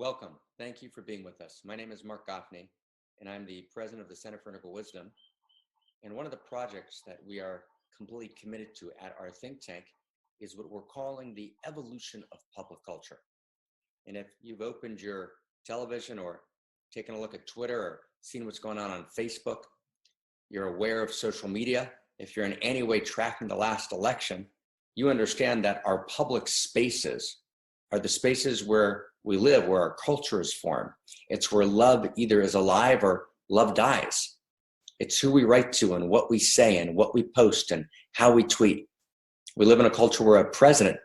Welcome. Thank you for being with us. My name is Marc Gafni, and I'm the president of the Center for Integral Wisdom. And one of the projects that we are completely committed to at our think tank is what we're calling the evolution of public culture. And if you've opened your television or taken a look at Twitter or seen what's going on Facebook, you're aware of social media. If you're in any way tracking the last election, you understand that our public spaces are the spaces where we live, where our culture is formed. It's where love either is alive or love dies. It's who we write to and what we say and what we post and how we tweet. We live in a culture where a president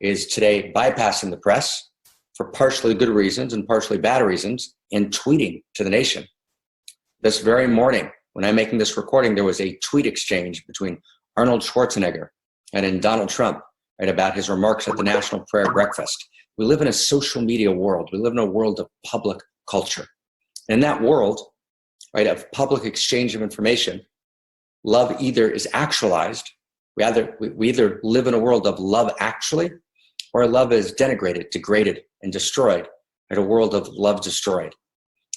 is today bypassing the press for partially good reasons and partially bad reasons and tweeting to the nation. This very morning, when I'm making this recording, there was a tweet exchange between Arnold Schwarzenegger and Donald Trump, right, about his remarks at the National Prayer Breakfast. We live in a social media world. We live in a world of public culture. And in that world, right, of public exchange of information, love either is actualized. We either live in a world of love actually, or love is denigrated, degraded, and destroyed, in a world of love destroyed.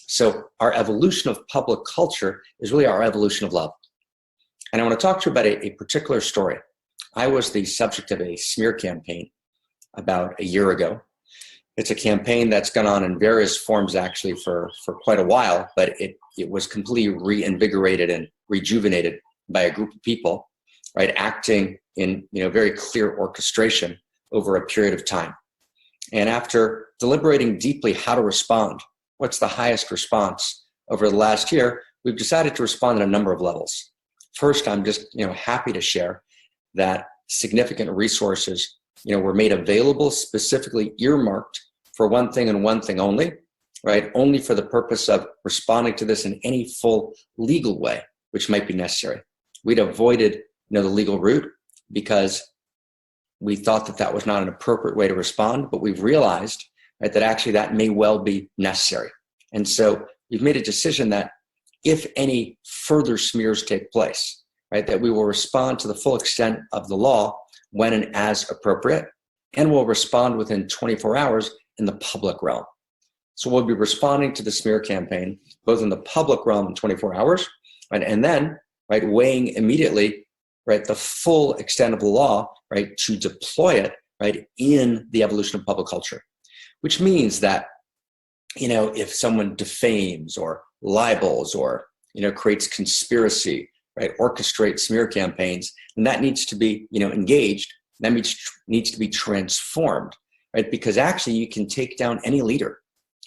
So our evolution of public culture is really our evolution of love. And I want to talk to you about a particular story. I was the subject of a smear campaign about a year ago. It's a campaign that's gone on in various forms actually for quite a while, but it was completely reinvigorated and rejuvenated by a group of people, right, acting in very clear orchestration over a period of time. And after deliberating deeply how to respond, what's the highest response over the last year, we've decided to respond on a number of levels. First, I'm just happy to share that significant resources were made available, specifically earmarked for one thing and one thing only, right? Only for the purpose of responding to this in any full legal way, which might be necessary. We'd avoided the legal route because we thought that that was not an appropriate way to respond, but we've realized, right, that actually that may well be necessary. And so we've made a decision that if any further smears take place, right, that we will respond to the full extent of the law when and as appropriate, and we'll respond within 24 hours in the public realm. So we'll be responding to the smear campaign, both in the public realm in 24 hours, right, and then, right, weighing immediately, right, the full extent of the law, right, to deploy it, right, in the evolution of public culture. Which means that, if someone defames or libels or, creates conspiracy, right, orchestrates smear campaigns, and that needs to be, engaged. That needs to be transformed, right? Because actually you can take down any leader,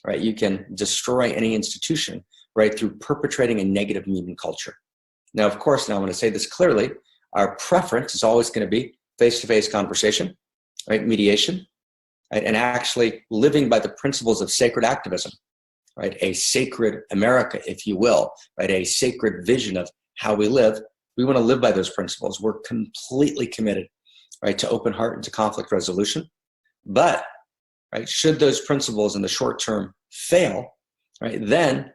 right? You can destroy any institution, right, through perpetrating a negative meme culture. Now, of course, now I want to say this clearly, our preference is always going to be face-to-face conversation, right, mediation, right, and actually living by the principles of sacred activism, right, a sacred America, if you will, right, a sacred vision of how we live. We want to live by those principles. We're completely committed, right, to open heart and to conflict resolution. But, right, should those principles in the short term fail, right, then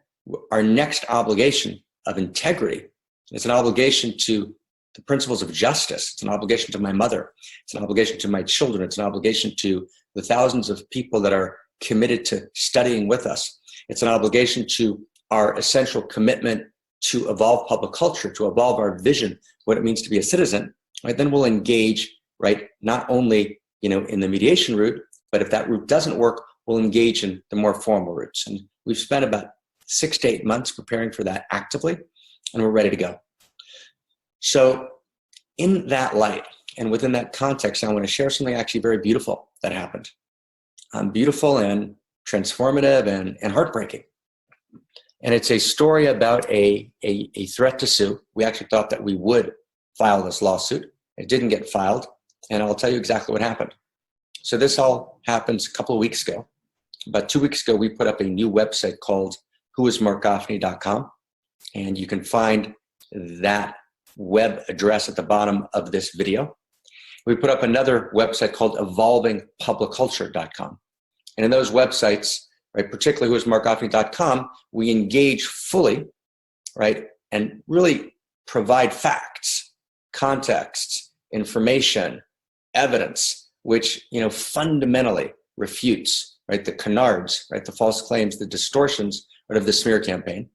our next obligation of integrity is an obligation to the principles of justice. It's an obligation to my mother. It's an obligation to my children. It's an obligation to the thousands of people that are committed to studying with us. It's an obligation to our essential commitment to evolve public culture, to evolve our vision, what it means to be a citizen, right? Then we'll engage, right, not only, in the mediation route, but if that route doesn't work, we'll engage in the more formal routes. And we've spent about 6 to 8 months preparing for that actively, and we're ready to go. So in that light, and within that context, I want to share something actually very beautiful that happened. Beautiful and transformative and heartbreaking. And it's a story about a threat to sue. We actually thought that we would file this lawsuit. It didn't get filed, and I'll tell you exactly what happened. So this all happens a couple of weeks ago. About 2 weeks ago, we put up a new website called whoismarcgafni.com, and you can find that web address at the bottom of this video. We put up another website called evolvingpublicculture.com. And in those websites, right, particularly whoismarcgafni.com, we engage fully, right, and really provide facts, context, information, evidence, which fundamentally refutes, right? The canards, right? The false claims, the distortions, right, of the smear campaign.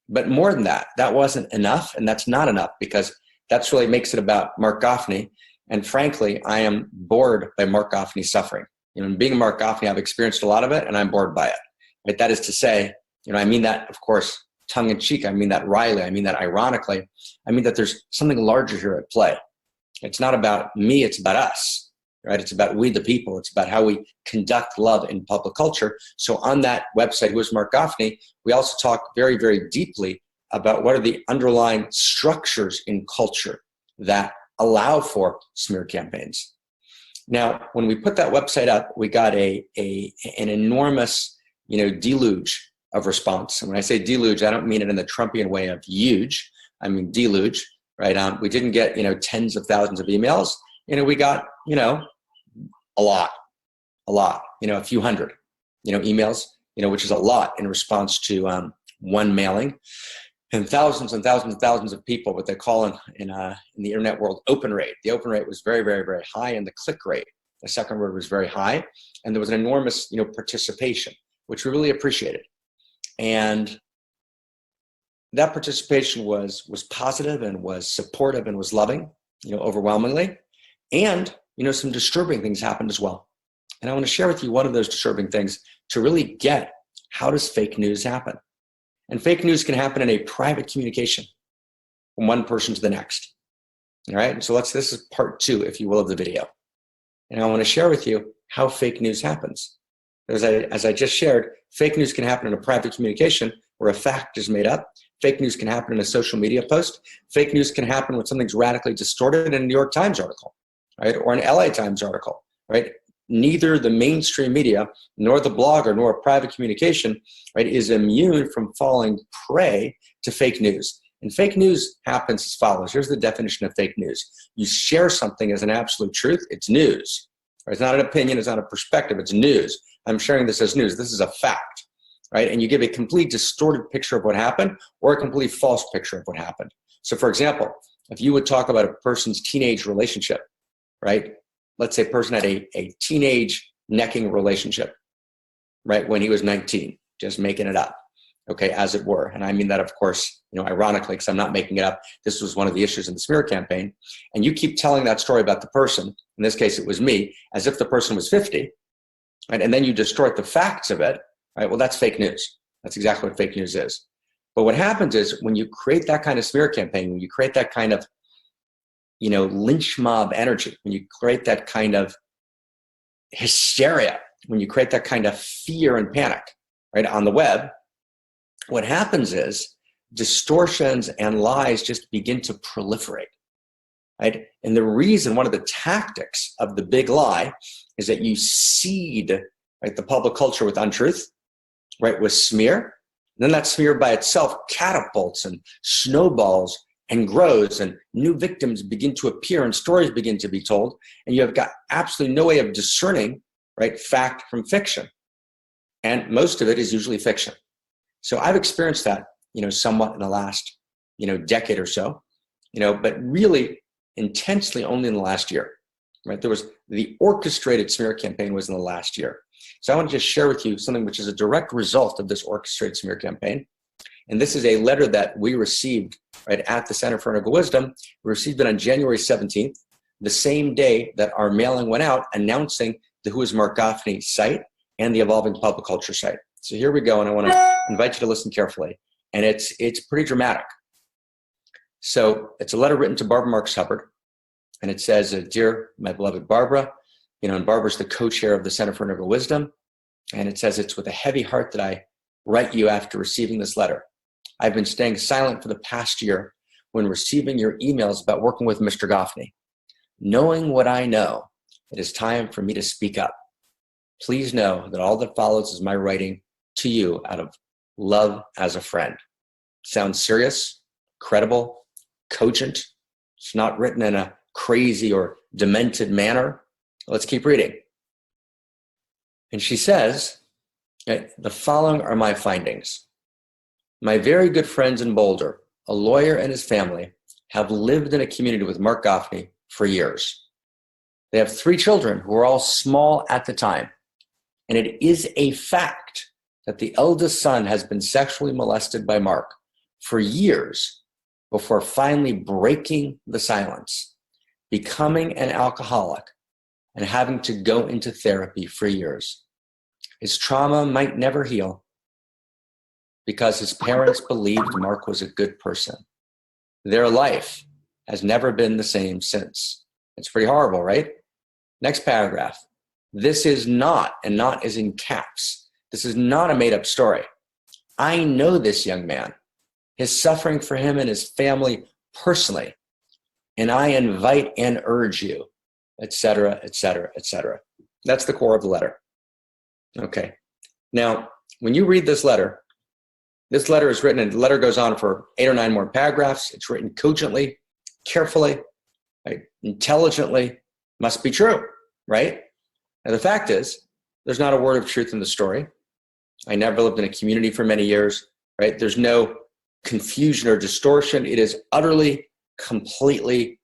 But more than that, that wasn't enough, and that's not enough, because that's really makes it about Marc Gafni. And frankly, I am bored by Marc Gafni's suffering. Being Marc Gafni, I've experienced a lot of it, and I'm bored by it. Right? That is to say, I mean that, of course, tongue in cheek. I mean that wryly. I mean that ironically. I mean that there's something larger here at play. It's not about me, it's about us, right? It's about we the people. It's about how we conduct love in public culture. So on that website, Who is Marc Gafni, we also talk very, very deeply about what are the underlying structures in culture that allow for smear campaigns. Now, when we put that website up, we got an enormous, deluge of response. And when I say deluge, I don't mean it in the Trumpian way of huge. I mean deluge, right? We didn't get, tens of thousands of emails. We got, a lot, a few hundred, emails, which is a lot in response to one mailing. And thousands and thousands and thousands of people, what they call in the internet world, open rate. The open rate was very, very, very high, and the click rate, the second word, was very high. And there was an enormous, participation, which we really appreciated. And that participation was positive and was supportive and was loving, overwhelmingly. And, some disturbing things happened as well. And I want to share with you one of those disturbing things to really get how does fake news happen. And fake news can happen in a private communication from one person to the next. All right. And so this is part 2, if you will, of the video. And I want to share with you how fake news happens. As I just shared, fake news can happen in a private communication where a fact is made up. Fake news can happen in a social media post. Fake news can happen when something's radically distorted in a New York Times article, right? Or an LA Times article, right? Neither the mainstream media nor the blogger nor a private communication, right, is immune from falling prey to fake news. And fake news happens as follows. Here's the definition of fake news. You share something as an absolute truth, it's news. Right? It's not an opinion, it's not a perspective, it's news. I'm sharing this as news. This is a fact, right? And you give a complete distorted picture of what happened or a complete false picture of what happened. So for example, if you would talk about a person's teenage relationship, right? Let's say a person had a teenage necking relationship, right, when he was 19, just making it up, okay, as it were. And I mean that, of course, ironically, because I'm not making it up. This was one of the issues in the smear campaign. And you keep telling that story about the person, in this case it was me, as if the person was 50, right? And then you distort the facts of it, right? Well, that's fake news. That's exactly what fake news is. But what happens is when you create that kind of smear campaign, when you create that kind of lynch mob energy, when you create that kind of hysteria, when you create that kind of fear and panic, right, on the web, what happens is distortions and lies just begin to proliferate, right? And the reason, one of the tactics of the big lie is that you seed, right, the public culture with untruth, right, with smear. And then that smear by itself catapults and snowballs and grows, and new victims begin to appear and stories begin to be told, and you have got absolutely no way of discerning, right, fact from fiction. And most of it is usually fiction. So I've experienced that, somewhat in the last, decade or so, but really intensely only in the last year, right? There was the orchestrated smear campaign was in the last year. So I want to just share with you something which is a direct result of this orchestrated smear campaign. And this is a letter that we received right at the Center for Energy Wisdom. We received it on January 17th, the same day that our mailing went out announcing the Who is Marc Gafni site and the Evolving Public Culture site. So here we go, and I want to invite you to listen carefully. And it's pretty dramatic. So it's a letter written to Barbara Marx Hubbard, and it says, "Dear my beloved Barbara," and Barbara's the co-chair of the Center for Energy Wisdom, and it says, "It's with a heavy heart that I write you after receiving this letter. I've been staying silent for the past year when receiving your emails about working with Mr. Gafni. Knowing what I know, it is time for me to speak up. Please know that all that follows is my writing to you out of love as a friend." Sounds serious, credible, cogent. It's not written in a crazy or demented manner. Let's keep reading. And she says, the following are my findings. My very good friends in Boulder, a lawyer and his family, have lived in a community with Marc Gafni for years. They have 3 children who were all small at the time. And it is a fact that the eldest son has been sexually molested by Marc for years before finally breaking the silence, becoming an alcoholic, and having to go into therapy for years. His trauma might never heal because his parents believed Marc was a good person. Their life has never been the same since. It's pretty horrible, right? Next paragraph. This is not, and not is in caps, this is not a made-up story. I know this young man, his suffering for him and his family personally, and I invite and urge you, etc., etc., etc. That's the core of the letter. Okay. Now, when you read this letter is written, and the letter goes on for 8 or 9 more paragraphs. It's written cogently, carefully, right? Intelligently, must be true, right? Now, the fact is, there's not a word of truth in the story. I never lived in a community for many years, right? There's no confusion or distortion. It is utterly, completely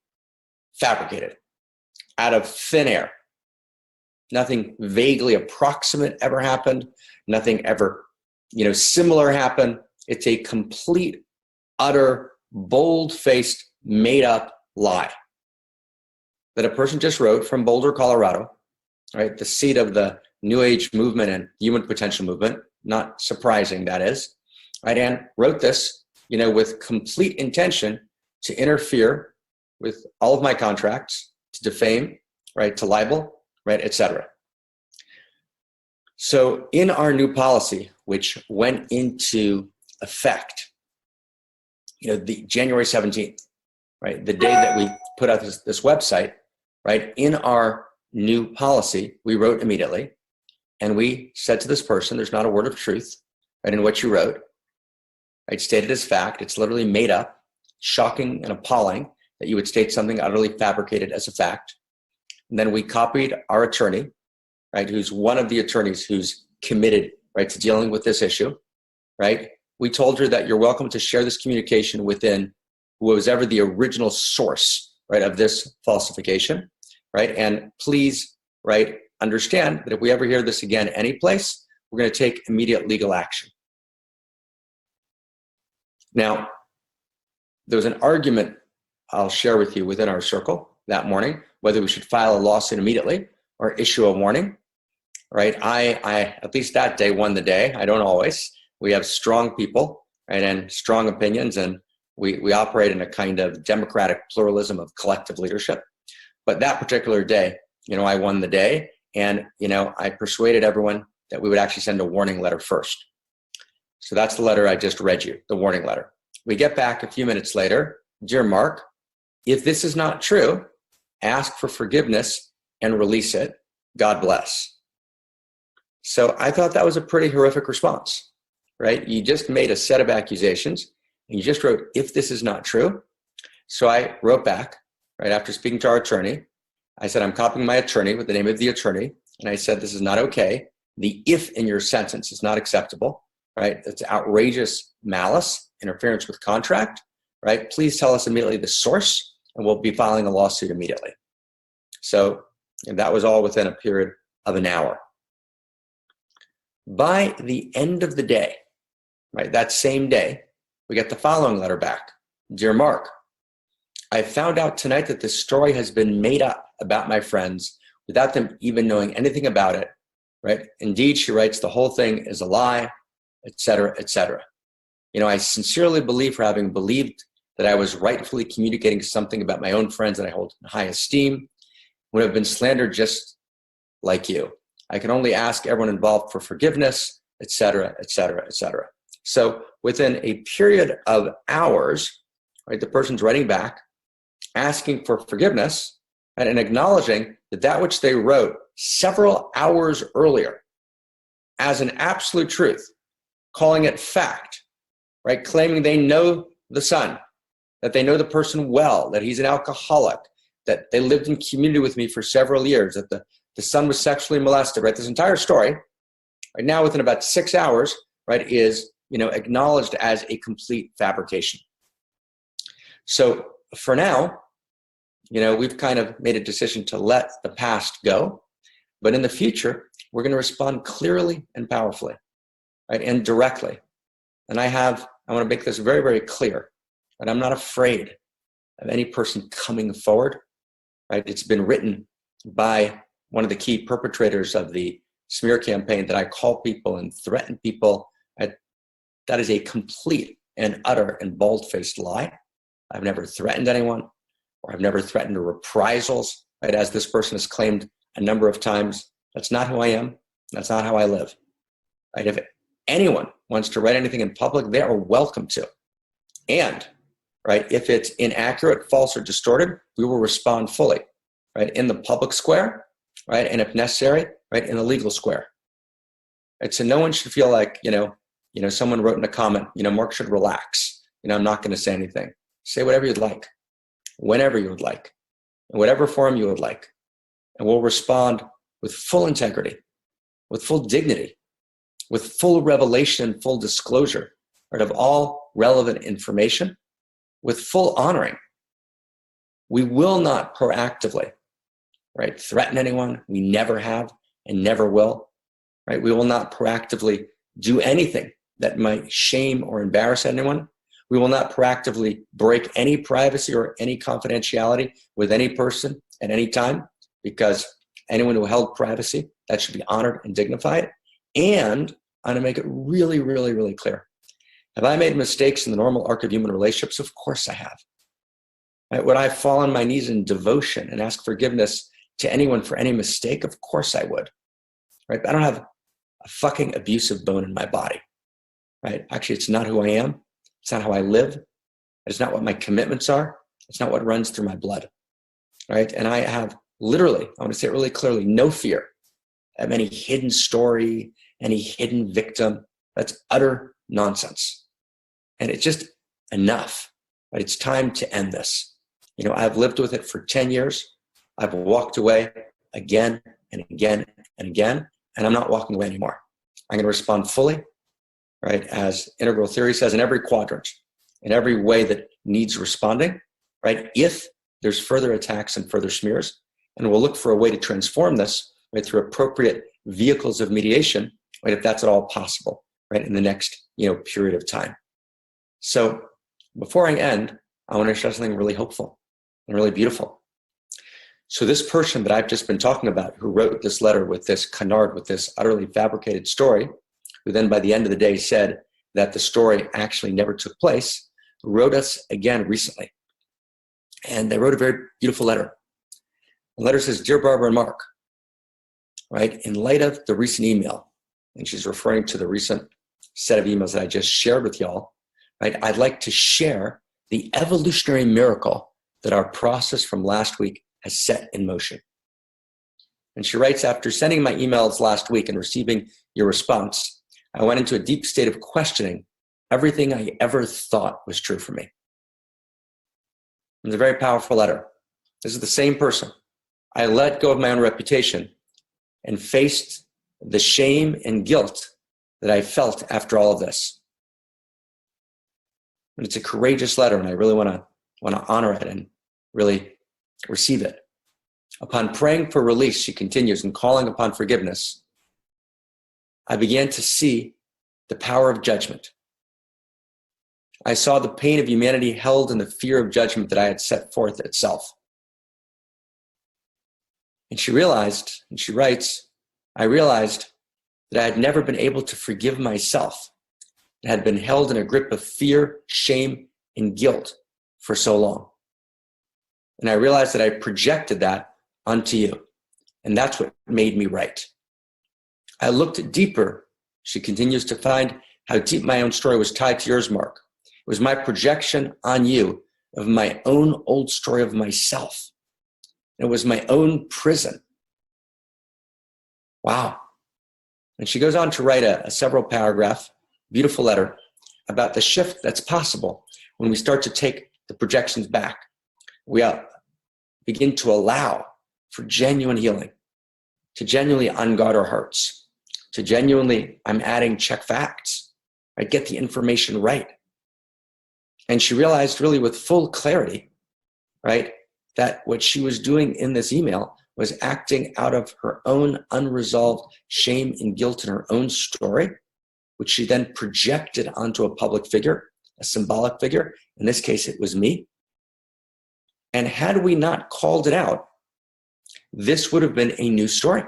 fabricated out of thin air. Nothing vaguely approximate ever happened. Nothing ever, similar happened. It's a complete, utter, bold-faced, made-up lie that a person just wrote from Boulder, Colorado, right? The seat of the New Age movement and human potential movement. Not surprising, that is, right? And wrote this, with complete intention to interfere with all of my contracts, to defame, right? To libel, right? Etc. So in our new policy, which went into effect, the January 17th, right? The day that we put out this website, right? In our new policy, we wrote immediately, and we said to this person, there's not a word of truth, right? In what you wrote, right? Stated as fact. It's literally made up, shocking and appalling that you would state something utterly fabricated as a fact. And then we copied our attorney, right? Who's one of the attorneys who's committed, right, to dealing with this issue, right? We told her that you're welcome to share this communication within who was ever the original source, right, of this falsification, right? And please, right, understand that if we ever hear this again any place, we're going to take immediate legal action. Now, there was an argument I'll share with you within our circle that morning, whether we should file a lawsuit immediately or issue a warning, right? I at least that day won the day. I don't always. We have strong people, right, and strong opinions, and we operate in a kind of democratic pluralism of collective leadership. But that particular day, I won the day, and, I persuaded everyone that we would actually send a warning letter first. So that's the letter I just read you, the warning letter. We get back a few minutes later. Dear Marc, if this is not true, ask for forgiveness and release it. God bless. So I thought that was a pretty horrific response, right? You just made a set of accusations, and you just wrote, if this is not true. So I wrote back, right, after speaking to our attorney. I said, I'm copying my attorney with the name of the attorney. And I said, this is not okay. The if in your sentence is not acceptable, right? It's outrageous malice, interference with contract, right? Please tell us immediately the source, and we'll be filing a lawsuit immediately. So that was all within a period of an hour. By the end of the day, right, that same day, we get the following letter back. Dear Marc, I found out tonight that this story has been made up about my friends without them even knowing anything about it, right? Indeed, she writes, the whole thing is a lie, etc., etc. I sincerely believe, for having believed that I was rightfully communicating something about my own friends that I hold in high esteem, would have been slandered just like you. I can only ask everyone involved for forgiveness, etc., etc., etc. So within a period of hours, right, the person's writing back, asking for forgiveness, and acknowledging that which they wrote several hours earlier as an absolute truth, calling it fact, right, claiming they know the son, that they know the person well, that he's an alcoholic, that they lived in community with me for several years, that the son was sexually molested, right? This entire story, right now within about 6 hours, right, is, acknowledged as a complete fabrication. So for now, we've kind of made a decision to let the past go. But in the future, we're going to respond clearly and powerfully, right, and directly. And I want to make this very, very clear that I'm not afraid of any person coming forward, right? It's been written by one of the key perpetrators of the smear campaign that I call people and threaten people. That is a complete and utter and bold-faced lie. I've never threatened anyone, or I've never threatened reprisals, right? As this person has claimed a number of times. That's not who I am. That's not how I live, right? If anyone wants to write anything in public, they are welcome to. And, right, if it's inaccurate, false, or distorted, we will respond fully, right, in the public square, right, and if necessary, right, in the legal square. Right? So no one should feel like, someone wrote in a comment, Mark should relax. I'm not going to say anything. Say whatever you'd like, whenever you would like, in whatever form you would like. And we'll respond with full integrity, with full dignity, with full revelation and full disclosure, right, of all relevant information, with full honoring. We will not proactively, right, threaten anyone. We never have and never will, right? We will not proactively do anything that might shame or embarrass anyone. We will not proactively break any privacy or any confidentiality with any person at any time, because anyone who held privacy, that should be honored and dignified. And I'm going to make it really, really, really clear. Have I made mistakes in the normal arc of human relationships? Of course I have. Right? Would I fall on my knees in devotion and ask forgiveness to anyone for any mistake? Of course I would. Right? But I don't have a fucking abusive bone in my body. Right? Actually, it's not who I am. It's not how I live. It's not what my commitments are. It's not what runs through my blood. Right? And I have literally, I want to say it really clearly, no fear of any hidden story, any hidden victim. That's utter nonsense. And it's just enough. Right? It's time to end this. I've lived with it for 10 years. I've walked away again and again and again, and I'm not walking away anymore. I'm going to respond fully, right, as integral theory says, in every quadrant, in every way that needs responding, right, if there's further attacks and further smears. And we'll look for a way to transform this, right, through appropriate vehicles of mediation, right, if that's at all possible, right, in the next, period of time. So before I end, I want to share something really hopeful and really beautiful. So this person that I've just been talking about, who wrote this letter with this canard, with this utterly fabricated story, who then by the end of the day said that the story actually never took place, wrote us again recently. And they wrote a very beautiful letter. The letter says, "Dear Barbara and Mark, right, in light of the recent email," and she's referring to the recent set of emails that I just shared with y'all, right, "I'd like to share the evolutionary miracle that our process from last week has set in motion." And she writes, "After sending my emails last week and receiving your response, I went into a deep state of questioning everything I ever thought was true for me." It's a very powerful letter. This is the same person. "I let go of my own reputation and faced the shame and guilt that I felt after all of this." And it's a courageous letter, and I really want to honor it and really receive it. "Upon praying for release," she continues, "and calling upon forgiveness, I began to see the power of judgment. I saw the pain of humanity held in the fear of judgment that I had set forth itself." And she realized, and she writes, "I realized that I had never been able to forgive myself. It had been held in a grip of fear, shame, and guilt for so long. And I realized that I projected that onto you. And that's what made me right. I looked deeper," she continues, "to find how deep my own story was tied to yours, Mark. It was my projection on you of my own old story of myself. It was my own prison." Wow. And she goes on to write a several paragraph, beautiful letter about the shift that's possible when we start to take the projections back. We begin to allow for genuine healing, to genuinely unguard our hearts, to genuinely, I'm adding, check facts, right? Get the information right. And she realized really with full clarity, right, that what she was doing in this email was acting out of her own unresolved shame and guilt in her own story, which she then projected onto a public figure, a symbolic figure. In this case, it was me. And had we not called it out, this would have been a new story,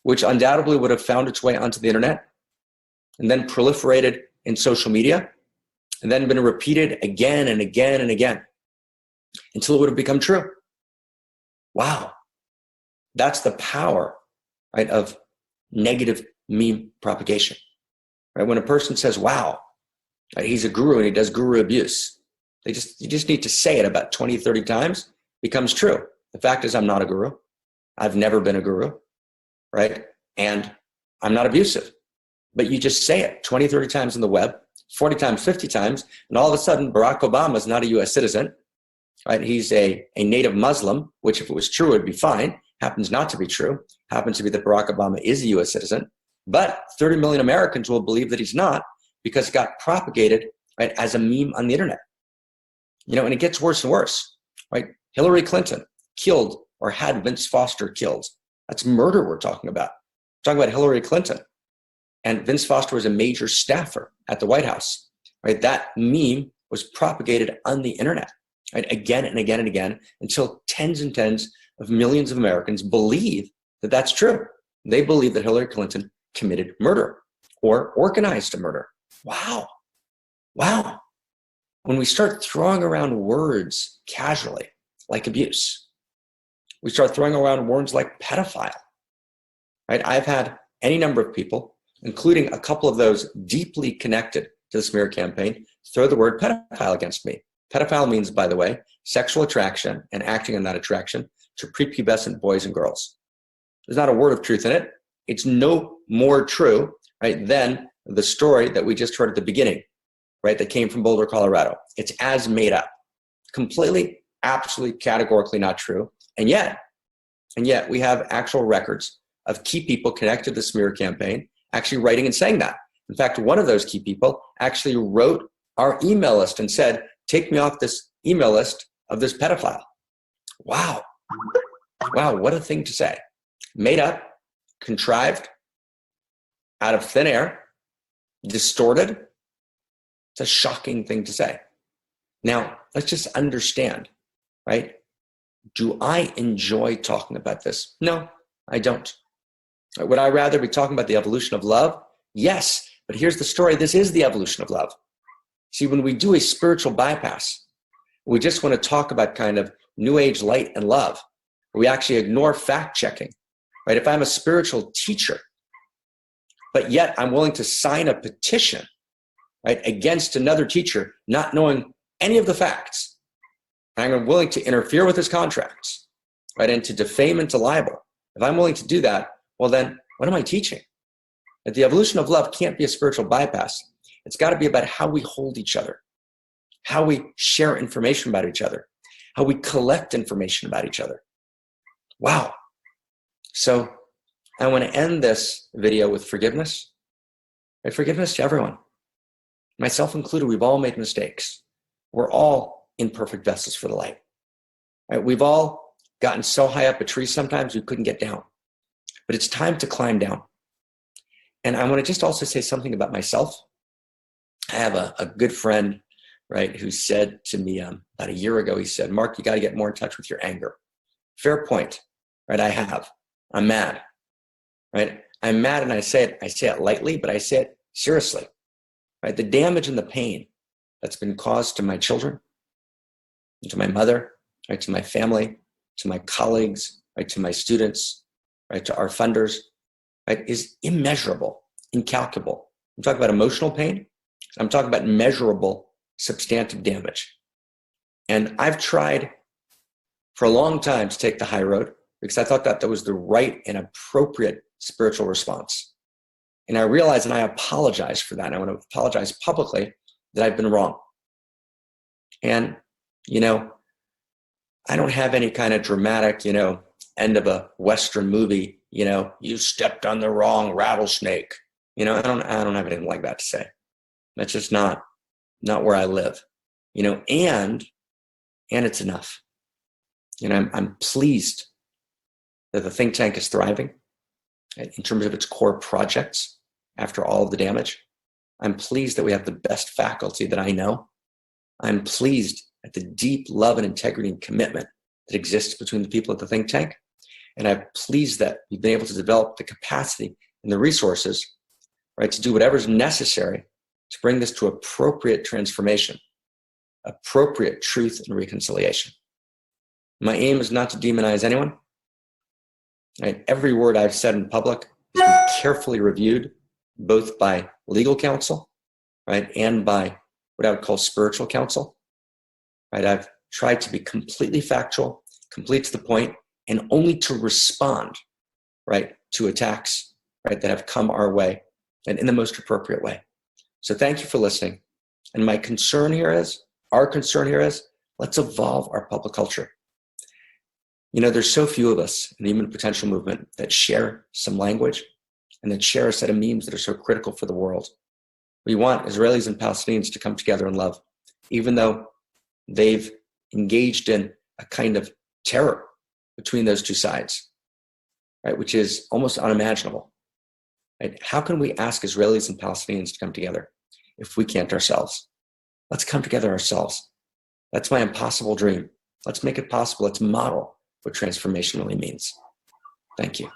which undoubtedly would have found its way onto the internet and then proliferated in social media and then been repeated again and again and again until it would have become true. Wow. That's the power, right, of negative meme propagation. Right? When a person says, wow, right, he's a guru and he does guru abuse, you just need to say it about 20, 30 times, becomes true. The fact is, I'm not a guru. I've never been a guru, right? And I'm not abusive. But you just say it 20, 30 times on the web, 40 times, 50 times, and all of a sudden, Barack Obama is not a US citizen, right? He's a native Muslim, which if it was true, it'd be fine. Happens not to be true. Happens to be that Barack Obama is a US citizen. But 30 million Americans will believe that he's not because it got propagated, right, as a meme on the internet. And it gets worse and worse, right? Hillary Clinton killed or had Vince Foster killed. That's murder we're talking about. We're talking about Hillary Clinton. And Vince Foster was a major staffer at the White House, right? That meme was propagated on the internet, right? Again and again and again until tens and tens of millions of Americans believe that that's true. They believe that Hillary Clinton committed murder or organized a murder. Wow. Wow. When we start throwing around words casually, like abuse, we start throwing around words like pedophile, right? I've had any number of people, including a couple of those deeply connected to the smear campaign, throw the word pedophile against me. Pedophile means, by the way, sexual attraction and acting on that attraction to prepubescent boys and girls. There's not a word of truth in it. It's no more true, right, than the story that we just heard at the beginning, right, that came from Boulder, Colorado. It's as made up. Completely, absolutely, categorically not true. And yet we have actual records of key people connected to the smear campaign actually writing and saying that. In fact, one of those key people actually wrote our email list and said, take me off this email list of this pedophile. Wow. Wow, what a thing to say. Made up, contrived, out of thin air, distorted. It's a shocking thing to say. Now, let's just understand, right? Do I enjoy talking about this? No, I don't. Would I rather be talking about the evolution of love? Yes, but here's the story. This is the evolution of love. See, when we do a spiritual bypass, we just want to talk about kind of new age light and love. We actually ignore fact checking, right? If I'm a spiritual teacher, but yet I'm willing to sign a petition, right, against another teacher, not knowing any of the facts, and I'm willing to interfere with his contracts, right, and to defame and to libel. If I'm willing to do that, well then, what am I teaching? That the evolution of love can't be a spiritual bypass. It's got to be about how we hold each other, how we share information about each other, how we collect information about each other. Wow. So I want to end this video with forgiveness. Right? Forgiveness to everyone, myself included. We've all made mistakes. We're all imperfect vessels for the light. Right? We've all gotten so high up a tree sometimes we couldn't get down. But it's time to climb down. And I want to just also say something about myself. I have a good friend, right, who said to me about a year ago, he said, Mark, you got to get more in touch with your anger. Fair point, right? I'm mad, right? I'm mad and I say it lightly, but I say it seriously, right? The damage and the pain that's been caused to my children, to my mother, right, to my family, to my colleagues, right, to my students, right, to our funders, right, is immeasurable, incalculable. I'm talking about emotional pain. I'm talking about measurable, substantive damage. And I've tried for a long time to take the high road because I thought that was the right and appropriate spiritual response. And I realized, and I apologize for that. And I want to apologize publicly that I've been wrong. And, I don't have any kind of dramatic, end of a Western movie, you stepped on the wrong rattlesnake. I don't have anything like that to say. That's just not where I live, and it's enough. I'm pleased that the think tank is thriving in terms of its core projects after all of the damage. I'm pleased that we have the best faculty that I know. I'm pleased at the deep love and integrity and commitment that exists between the people at the think tank. And I'm pleased that we've been able to develop the capacity and the resources, right, to do whatever's necessary to bring this to appropriate transformation, appropriate truth and reconciliation. My aim is not to demonize anyone. Right? Every word I've said in public has been carefully reviewed, both by legal counsel, right, and by what I would call spiritual counsel. Right? I've tried to be completely factual, complete to the point, and only to respond, right, to attacks, right, that have come our way and in the most appropriate way. So thank you for listening. And my concern here is, our concern here is, let's evolve our public culture. You know, there's so few of us in the human potential movement that share some language and that share a set of memes that are so critical for the world. We want Israelis and Palestinians to come together in love, even though they've engaged in a kind of terror between those two sides, right, which is almost unimaginable. Right? How can we ask Israelis and Palestinians to come together if we can't ourselves? Let's come together ourselves. That's my impossible dream. Let's make it possible. Let's model what transformation really means. Thank you.